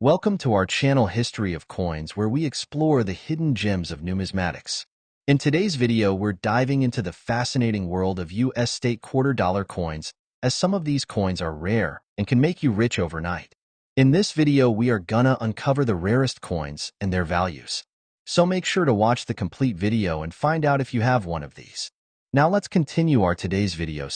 Welcome to our channel History of Coins, where we explore the hidden gems of numismatics. In today's video, we're diving into the fascinating world of U.S. state quarter dollar coins, as some of these coins are rare and can make you rich overnight. In this video, we are gonna uncover the rarest coins and their values. So make sure to watch the complete video and find out if you have one of these. Now let's continue our today's video.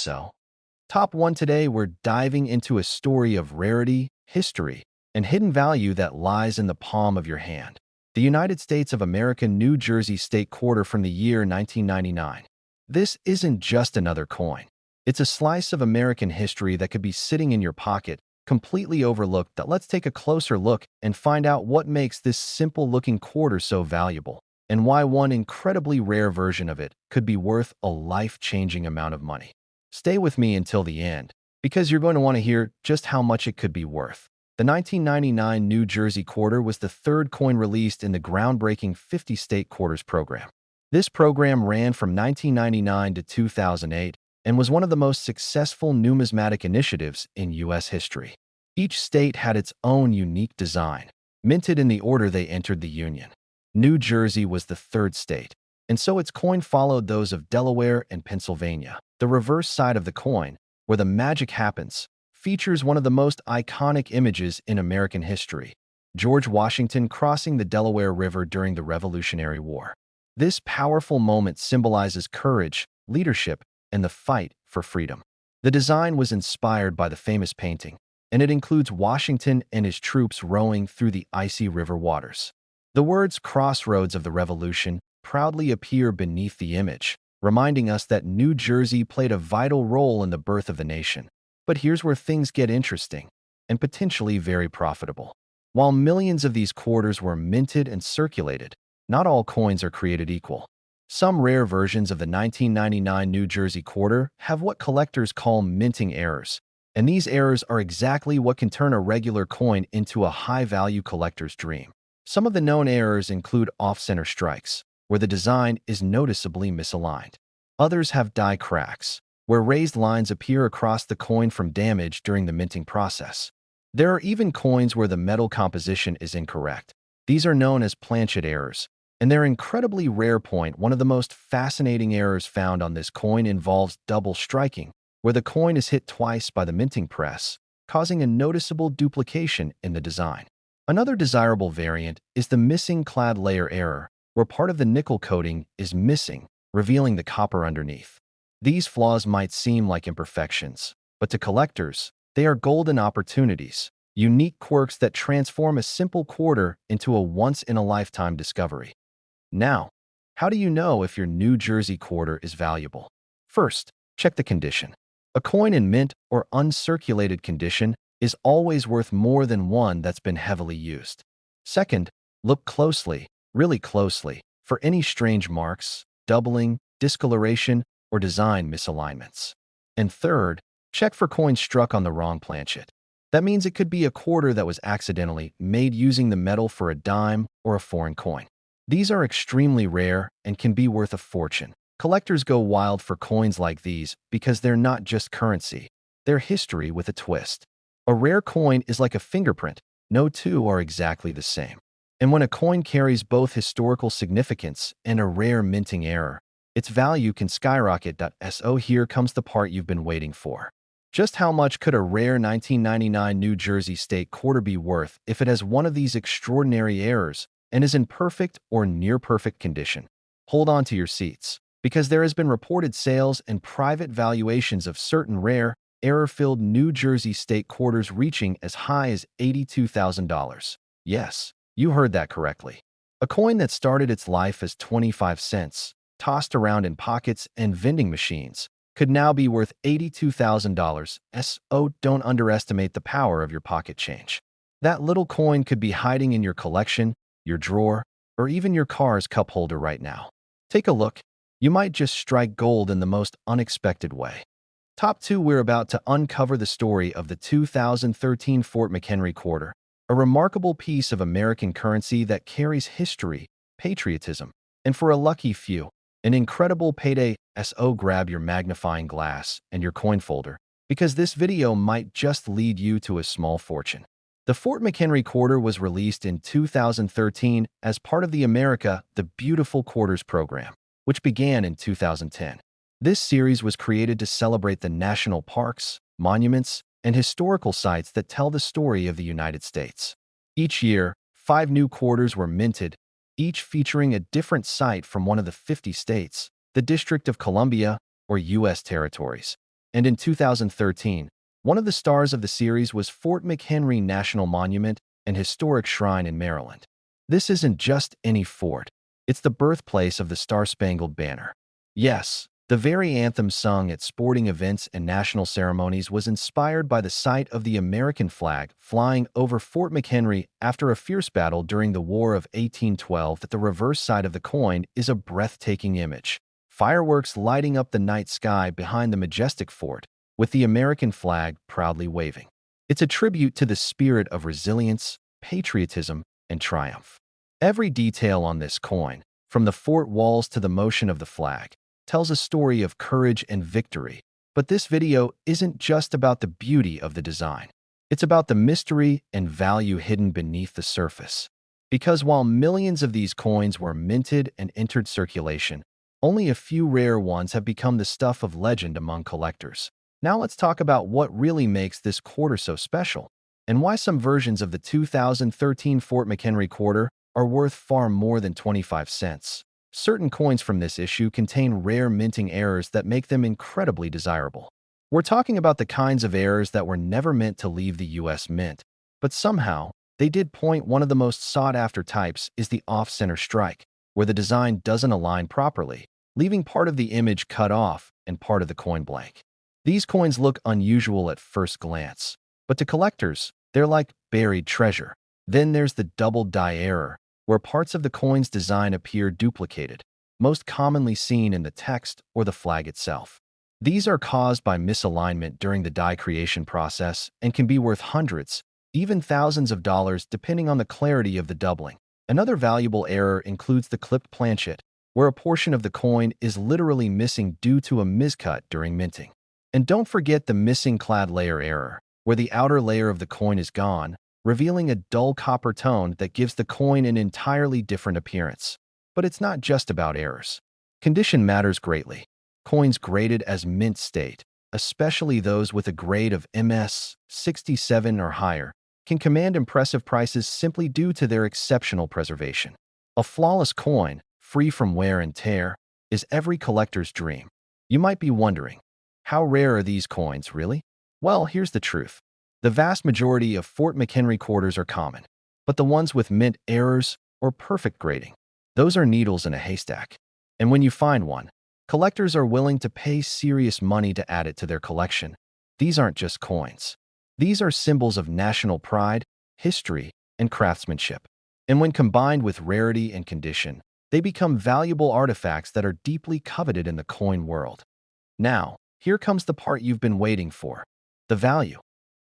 Top 1 today, we're diving into a story of rarity, history, and hidden value that lies in the palm of your hand. The United States of America New Jersey State Quarter from the year 1999. This isn't just another coin. It's a slice of American history that could be sitting in your pocket, completely overlooked. Let's take a closer look and find out what makes this simple-looking quarter so valuable, and why one incredibly rare version of it could be worth a life-changing amount of money. Stay with me until the end, because you're going to want to hear just how much it could be worth. The 1999 New Jersey Quarter was the third coin released in the groundbreaking 50 State Quarters program. This program ran from 1999 to 2008 and was one of the most successful numismatic initiatives in U.S. history. Each state had its own unique design, minted in the order they entered the Union. New Jersey was the third state, and so its coin followed those of Delaware and Pennsylvania. The reverse side of the coin, where the magic happens, features one of the most iconic images in American history: George Washington crossing the Delaware River during the Revolutionary War. This powerful moment symbolizes courage, leadership, and the fight for freedom. The design was inspired by the famous painting, and it includes Washington and his troops rowing through the icy river waters. The words "Crossroads of the Revolution" proudly appear beneath the image, reminding us that New Jersey played a vital role in the birth of the nation. But here's where things get interesting and potentially very profitable. While millions of these quarters were minted and circulated, not all coins are created equal. Some rare versions of the 1999 New Jersey Quarter have what collectors call minting errors, and these errors are exactly what can turn a regular coin into a high-value collector's dream. Some of the known errors include off-center strikes, where the design is noticeably misaligned. Others have die cracks, where raised lines appear across the coin from damage during the minting process. There are even coins where the metal composition is incorrect. These are known as planchet errors, and they're incredibly rare. One of the most fascinating errors found on this coin involves double striking, where the coin is hit twice by the minting press, causing a noticeable duplication in the design. Another desirable variant is the missing clad layer error, where part of the nickel coating is missing, revealing the copper underneath. These flaws might seem like imperfections, but to collectors, they are golden opportunities, unique quirks that transform a simple quarter into a once-in-a-lifetime discovery. Now, how do you know if your New Jersey quarter is valuable? First, check the condition. A coin in mint or uncirculated condition is always worth more than one that's been heavily used. Second, look closely, really closely, for any strange marks, doubling, discoloration, or design misalignments. And third, check for coins struck on the wrong planchet. That means it could be a quarter that was accidentally made using the metal for a dime or a foreign coin. These are extremely rare and can be worth a fortune. Collectors go wild for coins like these because they're not just currency, they're history with a twist. A rare coin is like a fingerprint. No two are exactly the same. And when a coin carries both historical significance and a rare minting error, its value can skyrocket. So here comes the part you've been waiting for. Just how much could a rare 1999 New Jersey State Quarter be worth if it has one of these extraordinary errors and is in perfect or near-perfect condition? Hold on to your seats, because there has been reported sales and private valuations of certain rare, error-filled New Jersey State Quarters reaching as high as $82,000. Yes, you heard that correctly. A coin that started its life as 25 cents, tossed around in pockets and vending machines, could now be worth $82,000. So don't underestimate the power of your pocket change. That little coin could be hiding in your collection, your drawer, or even your car's cup holder right now. Take a look. You might just strike gold in the most unexpected way. Top 2, we're about to uncover the story of the 2013 Fort McHenry Quarter, a remarkable piece of American currency that carries history, patriotism, and for a lucky few, an incredible payday. So grab your magnifying glass and your coin folder, because this video might just lead you to a small fortune. The Fort McHenry Quarter was released in 2013 as part of the America the Beautiful Quarters program, which began in 2010. This series was created to celebrate the national parks, monuments, and historical sites that tell the story of the United States. Each year, 5 new quarters were minted, each featuring a different site from one of the 50 states, the District of Columbia, or U.S. territories. And in 2013, one of the stars of the series was Fort McHenry National Monument, an historic shrine in Maryland. This isn't just any fort. It's the birthplace of the Star-Spangled Banner. Yes, the very anthem sung at sporting events and national ceremonies was inspired by the sight of the American flag flying over Fort McHenry after a fierce battle during the War of 1812. That the reverse side of the coin is a breathtaking image. Fireworks lighting up the night sky behind the majestic fort, with the American flag proudly waving. It's a tribute to the spirit of resilience, patriotism, and triumph. Every detail on this coin, from the fort walls to the motion of the flag, tells a story of courage and victory. But this video isn't just about the beauty of the design. It's about the mystery and value hidden beneath the surface. Because while millions of these coins were minted and entered circulation, only a few rare ones have become the stuff of legend among collectors. Now let's talk about what really makes this quarter so special, and why some versions of the 2013 Fort McHenry Quarter are worth far more than 25 cents. Certain coins from this issue contain rare minting errors that make them incredibly desirable. We're talking about the kinds of errors that were never meant to leave the U.S. Mint, but somehow they did point. One of the most sought-after types is the off-center strike, where the design doesn't align properly, leaving part of the image cut off and part of the coin blank. These coins look unusual at first glance, but to collectors, they're like buried treasure. Then there's the double die error, where parts of the coin's design appear duplicated, most commonly seen in the text or the flag itself. These are caused by misalignment during the die creation process and can be worth hundreds, even thousands of dollars depending on the clarity of the doubling. Another valuable error includes the clipped planchet, where a portion of the coin is literally missing due to a miscut during minting. And don't forget the missing clad layer error, where the outer layer of the coin is gone, revealing a dull copper tone that gives the coin an entirely different appearance. But it's not just about errors. Condition matters greatly. Coins graded as mint state, especially those with a grade of MS 67 or higher, can command impressive prices simply due to their exceptional preservation. A flawless coin, free from wear and tear, is every collector's dream. You might be wondering, how rare are these coins, really? Well, here's the truth. The vast majority of Fort McHenry quarters are common, but the ones with mint errors or perfect grading, those are needles in a haystack. And when you find one, collectors are willing to pay serious money to add it to their collection. These aren't just coins. These are symbols of national pride, history, and craftsmanship. And when combined with rarity and condition, they become valuable artifacts that are deeply coveted in the coin world. Now, here comes the part you've been waiting for: the value.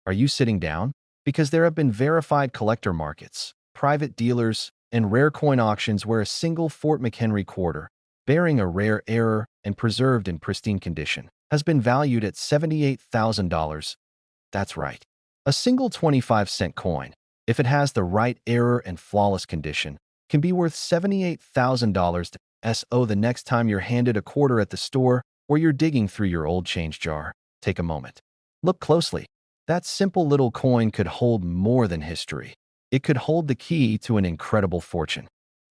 Are you sitting down? Because there have been verified collector markets, private dealers, and rare coin auctions where a single Fort McHenry quarter, bearing a rare error and preserved in pristine condition, has been valued at $78,000. That's right. A single 25-cent coin, if it has the right error and flawless condition, can be worth $78,000. So the next time you're handed a quarter at the store or you're digging through your old change jar, take a moment. Look closely. That simple little coin could hold more than history. It could hold the key to an incredible fortune.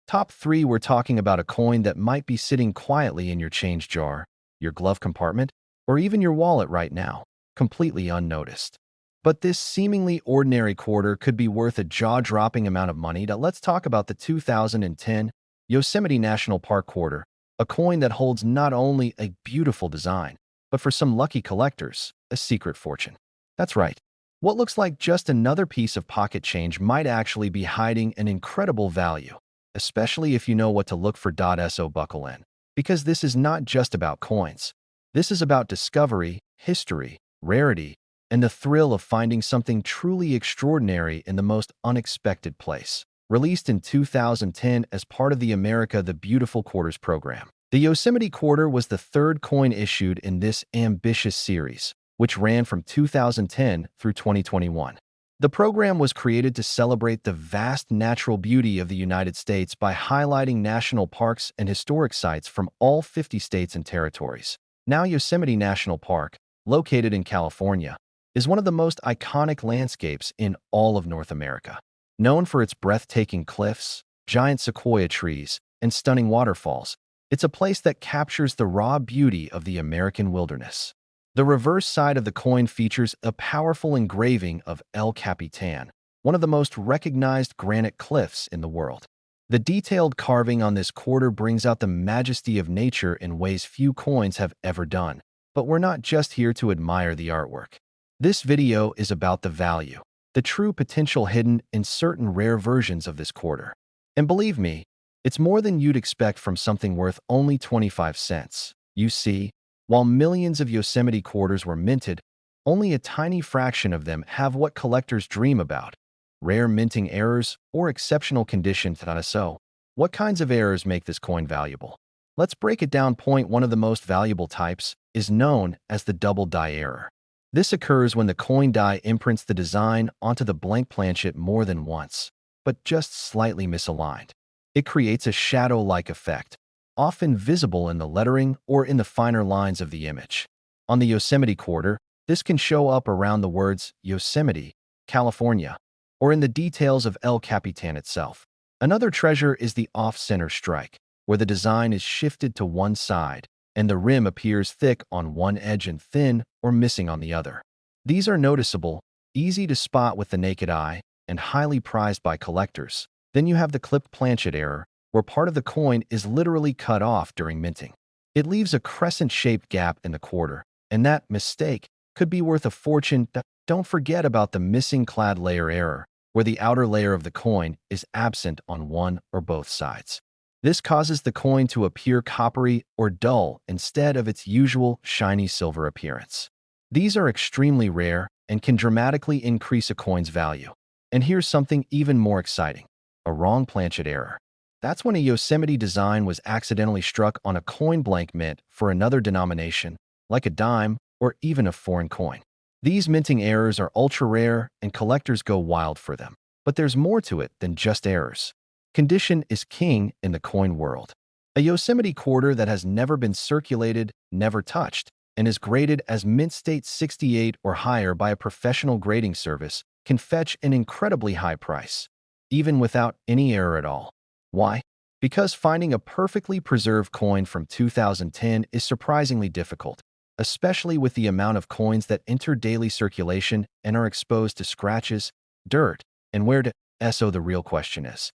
Top 3, we're talking about a coin that might be sitting quietly in your change jar, your glove compartment, or even your wallet right now, completely unnoticed. But this seemingly ordinary quarter could be worth a jaw-dropping amount of money. Let's talk about the 2010 Yosemite National Park Quarter, a coin that holds not only a beautiful design, but for some lucky collectors, a secret fortune. That's right. What looks like just another piece of pocket change might actually be hiding an incredible value, especially if you know what to look for. So buckle in, because this is not just about coins. This is about discovery, history, rarity, and the thrill of finding something truly extraordinary in the most unexpected place. Released in 2010 as part of the America the Beautiful Quarters program, the Yosemite Quarter was the third coin issued in this ambitious series, which ran from 2010 through 2021. The program was created to celebrate the vast natural beauty of the United States by highlighting national parks and historic sites from all 50 states and territories. Now, Yosemite National Park, located in California, is one of the most iconic landscapes in all of North America. Known for its breathtaking cliffs, giant sequoia trees, and stunning waterfalls, it's a place that captures the raw beauty of the American wilderness. The reverse side of the coin features a powerful engraving of El Capitan, one of the most recognized granite cliffs in the world. The detailed carving on this quarter brings out the majesty of nature in ways few coins have ever done. But we're not just here to admire the artwork. This video is about the value, the true potential hidden in certain rare versions of this quarter. And believe me, it's more than you'd expect from something worth only 25 cents. You see, while millions of Yosemite quarters were minted, only a tiny fraction of them have what collectors dream about: rare minting errors or exceptional condition. So, what kinds of errors make this coin valuable? Let's break it down. Point one of the most valuable types is known as the double die error. This occurs when the coin die imprints the design onto the blank planchet more than once, but just slightly misaligned. It creates a shadow-like effect, often visible in the lettering or in the finer lines of the image. On the Yosemite Quarter, this can show up around the words Yosemite, California, or in the details of El Capitan itself. Another treasure is the off-center strike, where the design is shifted to one side and the rim appears thick on one edge and thin or missing on the other. These are noticeable, easy to spot with the naked eye, and highly prized by collectors. Then you have the clipped planchet error, where part of the coin is literally cut off during minting. It leaves a crescent-shaped gap in the quarter, and that mistake could be worth a fortune. Don't forget about the missing clad layer error, where the outer layer of the coin is absent on one or both sides. This causes the coin to appear coppery or dull instead of its usual shiny silver appearance. These are extremely rare and can dramatically increase a coin's value. And here's something even more exciting: a wrong planchet error. That's when a Yosemite design was accidentally struck on a coin blank mint for another denomination, like a dime or even a foreign coin. These minting errors are ultra-rare and collectors go wild for them. But there's more to it than just errors. Condition is king in the coin world. A Yosemite quarter that has never been circulated, never touched, and is graded as mint state 68 or higher by a professional grading service can fetch an incredibly high price, even without any error at all. Why? Because finding a perfectly preserved coin from 2010 is surprisingly difficult, especially with the amount of coins that enter daily circulation and are exposed to scratches, dirt, and wear. So the real question is,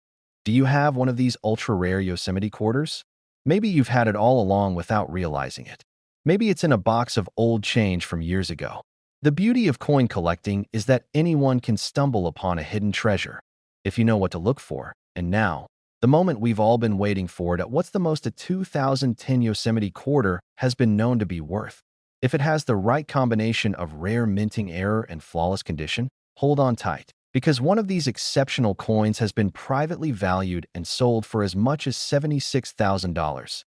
do you have one of these ultra-rare Yosemite quarters? Maybe you've had it all along without realizing it. Maybe it's in a box of old change from years ago. The beauty of coin collecting is that anyone can stumble upon a hidden treasure, if you know what to look for. And now, the moment we've all been waiting for: what's the most a 2010 Yosemite quarter has been known to be worth? If it has the right combination of rare minting error and flawless condition, hold on tight, because one of these exceptional coins has been privately valued and sold for as much as $76,000.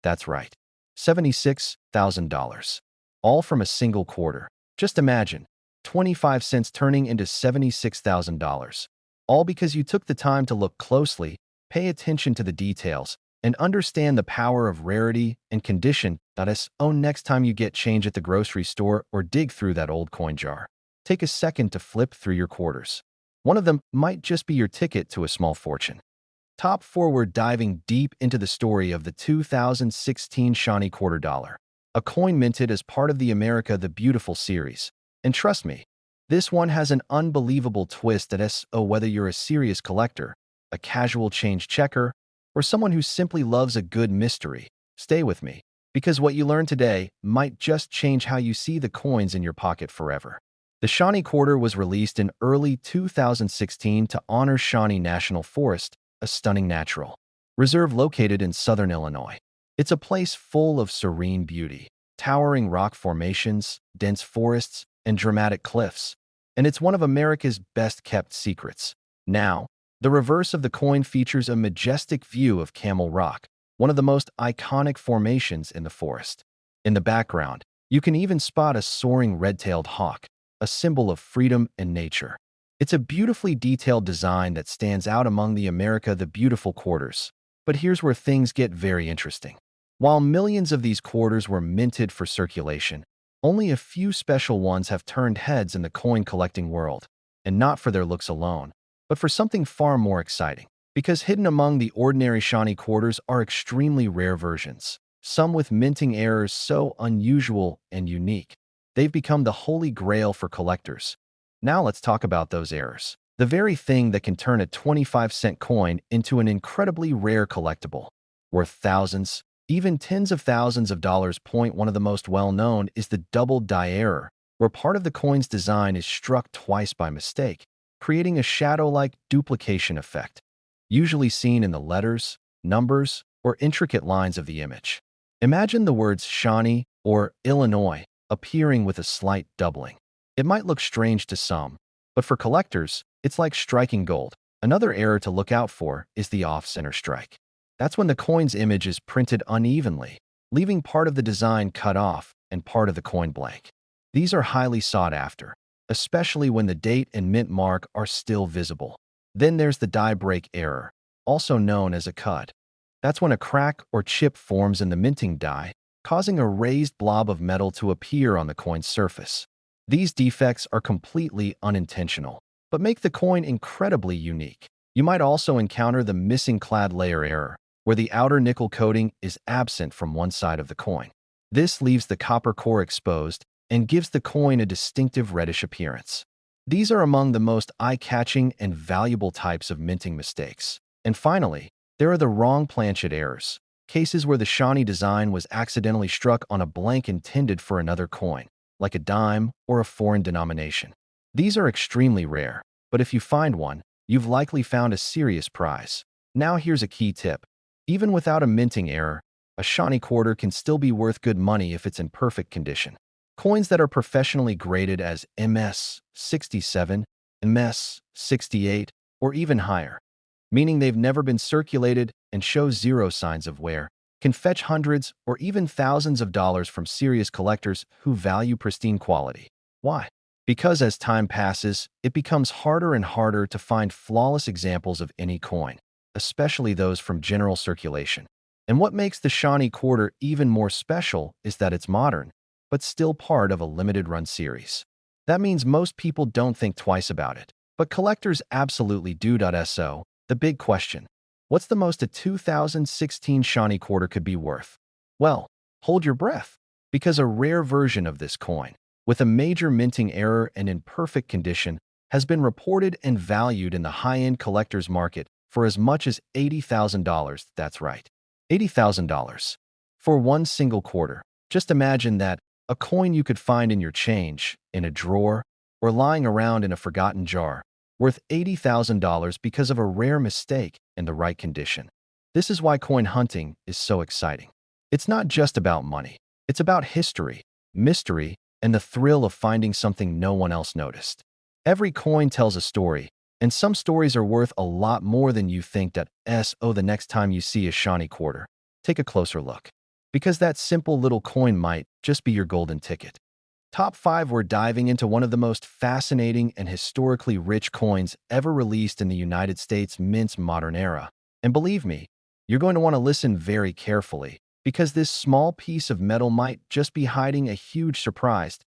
That's right, $76,000. All from a single quarter. Just imagine, 25 cents turning into $76,000. All because you took the time to look closely, pay attention to the details, and understand the power of rarity and condition. Next time you get change at the grocery store or dig through that old coin jar, take a second to flip through your quarters. One of them might just be your ticket to a small fortune. Top 4, we're diving deep into the story of the 2016 Shaunie Quarter dollar, a coin minted as part of the America the Beautiful series. And trust me, this one has an unbelievable twist. Whether you're a serious collector, a casual change checker, or someone who simply loves a good mystery, stay with me, because what you learn today might just change how you see the coins in your pocket forever. The Shaunie Quarter was released in early 2016 to honor Shawnee National Forest, a stunning natural reserve located in southern Illinois. It's a place full of serene beauty, towering rock formations, dense forests, and dramatic cliffs, and it's one of America's best-kept secrets. Now, the reverse of the coin features a majestic view of Camel Rock, one of the most iconic formations in the forest. In the background, you can even spot a soaring red-tailed hawk, a symbol of freedom and nature. It's a beautifully detailed design that stands out among the America the Beautiful quarters. But here's where things get very interesting. While millions of these quarters were minted for circulation, only a few special ones have turned heads in the coin collecting world, and not for their looks alone, but for something far more exciting. Because hidden among the ordinary Shaunie quarters are extremely rare versions, some with minting errors so unusual and unique. They've become the holy grail for collectors. Now let's talk about those errors. The very thing that can turn a 25-cent coin into an incredibly rare collectible, worth thousands, even tens of thousands of dollars. One of the most well-known is the double die error, where part of the coin's design is struck twice by mistake, creating a shadow-like duplication effect, usually seen in the letters, numbers, or intricate lines of the image. Imagine the words Shawnee or Illinois appearing with a slight doubling. It might look strange to some, but for collectors, it's like striking gold. Another error to look out for is the off-center strike. That's when the coin's image is printed unevenly, leaving part of the design cut off and part of the coin blank. These are highly sought after, especially when the date and mint mark are still visible. Then there's the die break error, also known as a cud. That's when a crack or chip forms in the minting die, causing a raised blob of metal to appear on the coin's surface. These defects are completely unintentional, but make the coin incredibly unique. You might also encounter the missing clad layer error, where the outer nickel coating is absent from one side of the coin. This leaves the copper core exposed and gives the coin a distinctive reddish appearance. These are among the most eye-catching and valuable types of minting mistakes. And finally, there are the wrong planchet errors, cases where the Shawnee design was accidentally struck on a blank intended for another coin, like a dime or a foreign denomination. These are extremely rare, but if you find one, you've likely found a serious prize. Now here's a key tip. Even without a minting error, a Shaunie quarter can still be worth good money if it's in perfect condition. Coins that are professionally graded as MS 67, MS 68, or even higher, meaning they've never been circulated and show zero signs of wear, can fetch hundreds or even thousands of dollars from serious collectors who value pristine quality. Why? Because as time passes, it becomes harder and harder to find flawless examples of any coin, especially those from general circulation. And what makes the Shaunie quarter even more special is that it's modern, but still part of a limited-run series. That means most people don't think twice about it, but collectors absolutely do. So, the big question: what's the most a 2016 Shaunie quarter could be worth? Well, hold your breath, because a rare version of this coin, with a major minting error and in perfect condition, has been reported and valued in the high-end collector's market for as much as $80,000. That's right, $80,000 for one single quarter. Just imagine that, a coin you could find in your change, in a drawer, or lying around in a forgotten jar, worth $80,000 because of a rare mistake in the right condition. This is why coin hunting is so exciting. It's not just about money. It's about history, mystery, and the thrill of finding something no one else noticed. Every coin tells a story, and some stories are worth a lot more than you think. The next time you see a Shaunie quarter, take a closer look, because that simple little coin might just be your golden ticket. Top 5. We're diving into one of the most fascinating and historically rich coins ever released in the United States Mint's modern era. And believe me, you're going to want to listen very carefully, because this small piece of metal might just be hiding a huge surprise.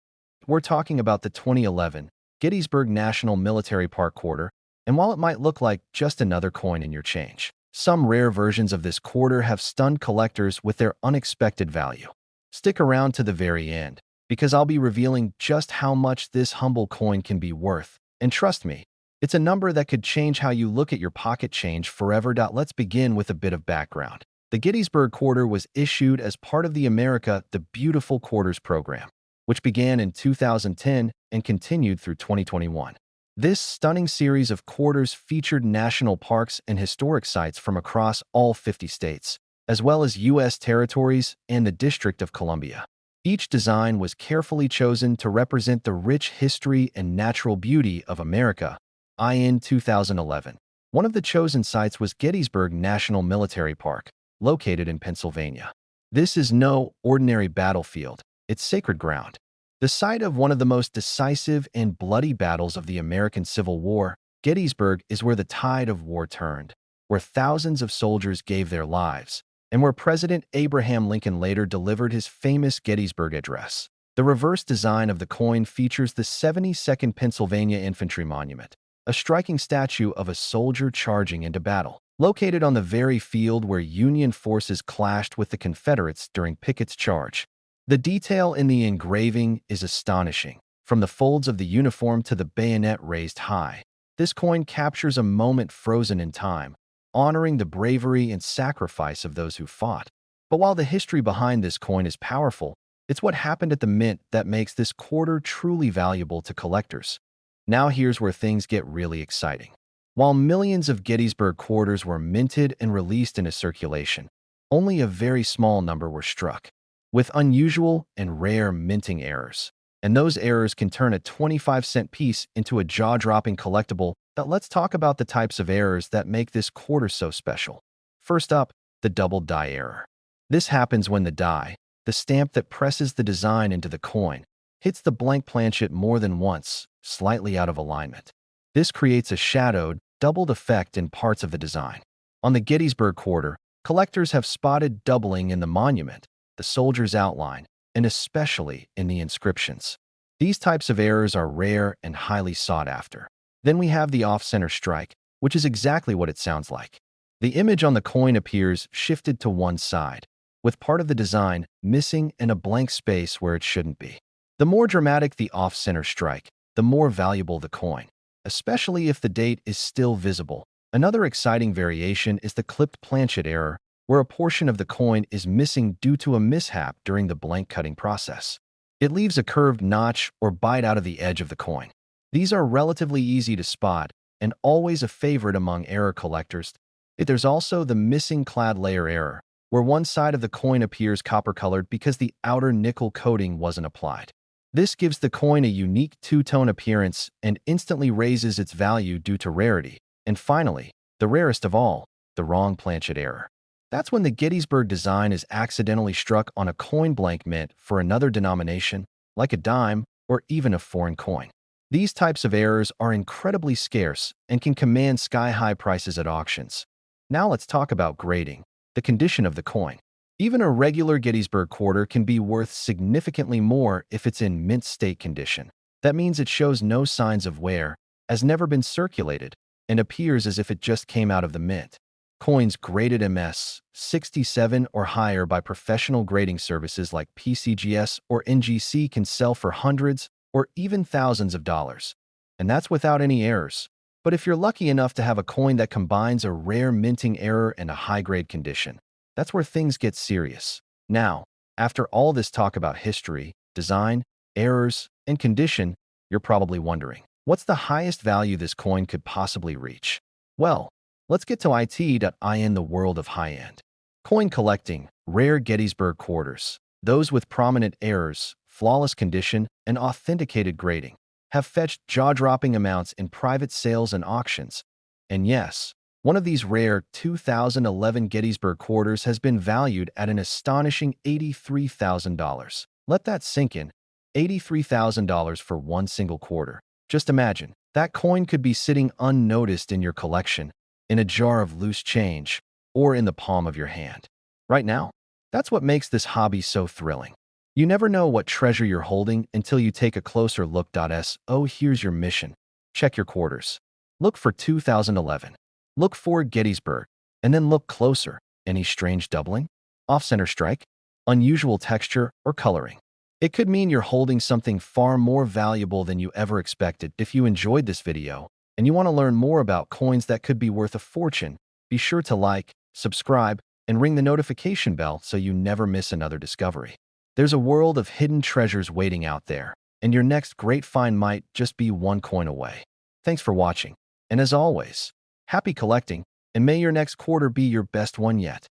We're talking about the 2011 Gettysburg National Military Park Quarter, and while it might look like just another coin in your change, some rare versions of this quarter have stunned collectors with their unexpected value. Stick around to the very end, because I'll be revealing just how much this humble coin can be worth. And trust me, it's a number that could change how you look at your pocket change forever. Let's begin with a bit of background. The Gettysburg Quarter was issued as part of the America the Beautiful Quarters program, which began in 2010 and continued through 2021. This stunning series of quarters featured national parks and historic sites from across all 50 states, as well as U.S. territories and the District of Columbia. Each design was carefully chosen to represent the rich history and natural beauty of America. In 2011, one of the chosen sites was Gettysburg National Military Park, located in Pennsylvania. This is no ordinary battlefield. It's sacred ground. The site of one of the most decisive and bloody battles of the American Civil War, Gettysburg is where the tide of war turned, where thousands of soldiers gave their lives, and where President Abraham Lincoln later delivered his famous Gettysburg Address. The reverse design of the coin features the 72nd Pennsylvania Infantry Monument, a striking statue of a soldier charging into battle, located on the very field where Union forces clashed with the Confederates during Pickett's charge. The detail in the engraving is astonishing, from the folds of the uniform to the bayonet raised high. This coin captures a moment frozen in time, honoring the bravery and sacrifice of those who fought. But while the history behind this coin is powerful, it's what happened at the mint that makes this quarter truly valuable to collectors. Now here's where things get really exciting. While millions of Gettysburg quarters were minted and released into circulation, only a very small number were struck, with unusual and rare minting errors. And those errors can turn a 25-cent piece into a jaw-dropping collectible. But let's talk about the types of errors that make this quarter so special. First up, the double die error. This happens when the die, the stamp that presses the design into the coin, hits the blank planchet more than once, slightly out of alignment. This creates a shadowed, doubled effect in parts of the design. On the Gettysburg Quarter, collectors have spotted doubling in the monument, the soldier's outline, and especially in the inscriptions. These types of errors are rare and highly sought after. Then we have the off-center strike, which is exactly what it sounds like. The image on the coin appears shifted to one side, with part of the design missing and a blank space where it shouldn't be. The more dramatic the off-center strike, the more valuable the coin, especially if the date is still visible. Another exciting variation is the clipped planchet error, where a portion of the coin is missing due to a mishap during the blank cutting process. It leaves a curved notch or bite out of the edge of the coin. These are relatively easy to spot and always a favorite among error collectors. There's also the missing clad layer error, where one side of the coin appears copper-colored because the outer nickel coating wasn't applied. This gives the coin a unique two-tone appearance and instantly raises its value due to rarity. And finally, the rarest of all, the wrong planchet error. That's when the Gettysburg design is accidentally struck on a coin blank mint for another denomination, like a dime or even a foreign coin. These types of errors are incredibly scarce and can command sky-high prices at auctions. Now let's talk about grading, the condition of the coin. Even a regular Gettysburg quarter can be worth significantly more if it's in mint state condition. That means it shows no signs of wear, has never been circulated, and appears as if it just came out of the mint. Coins graded MS 67 or higher by professional grading services like PCGS or NGC can sell for hundreds or even thousands of dollars. And that's without any errors. But if you're lucky enough to have a coin that combines a rare minting error and a high-grade condition, that's where things get serious. Now, after all this talk about history, design, errors, and condition, you're probably wondering, what's the highest value this coin could possibly reach? Well, let's get to it.in the world of high-end. Coin collecting, rare Gettysburg quarters, those with prominent errors, flawless condition, and authenticated grading, have fetched jaw-dropping amounts in private sales and auctions. And yes, one of these rare 2011 Gettysburg quarters has been valued at an astonishing $83,000. Let that sink in. $83,000 for one single quarter. Just imagine, that coin could be sitting unnoticed in your collection, in a jar of loose change, or in the palm of your hand. Right now, that's what makes this hobby so thrilling. You never know what treasure you're holding until you take a closer look. So here's your mission. Check your quarters. Look for 2011. Look for Gettysburg, and then look closer. Any strange doubling? Off-center strike? Unusual texture or coloring? It could mean you're holding something far more valuable than you ever expected. If you enjoyed this video, and you want to learn more about coins that could be worth a fortune, be sure to like, subscribe, and ring the notification bell so you never miss another discovery. There's a world of hidden treasures waiting out there, and your next great find might just be one coin away. Thanks for watching, and as always, happy collecting, and may your next quarter be your best one yet.